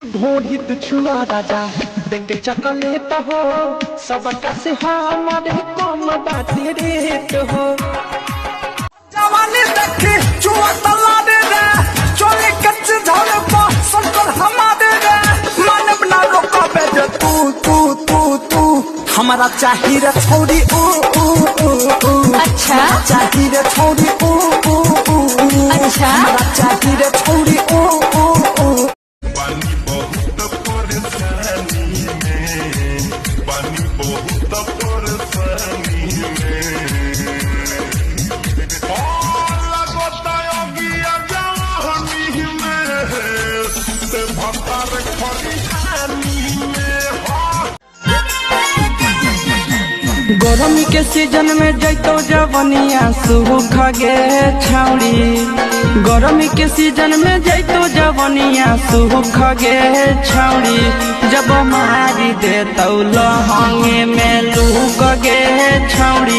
ढोढ़ित छुआ राजा देंगे चकलेट हो सबका से हमारे कम बातें रेट हो जवानी देखी चुआ तला दे रे चोले कच्चे झाड़े पर संकर हमारे रे मन बना रोका बेटे तू तू तू तू हमारा चाहिए रे छोड़ी अच्छा चाहिए रे छोड़ी अच्छा हमारा चाहिए रे छोड़ी पानी बहुत परेशानी में पानी बहुत परेशानी में लगता योगिया जवानी में ते भतार खरिहानी में गर्मी के सीजन में जैतो जवनिया सूख गे छौड़ी गर्मी के सीजन में जैतो जवनिया सूख गे छौड़ी जब मारी दे तो लहंगे में लूक गे छौड़ी।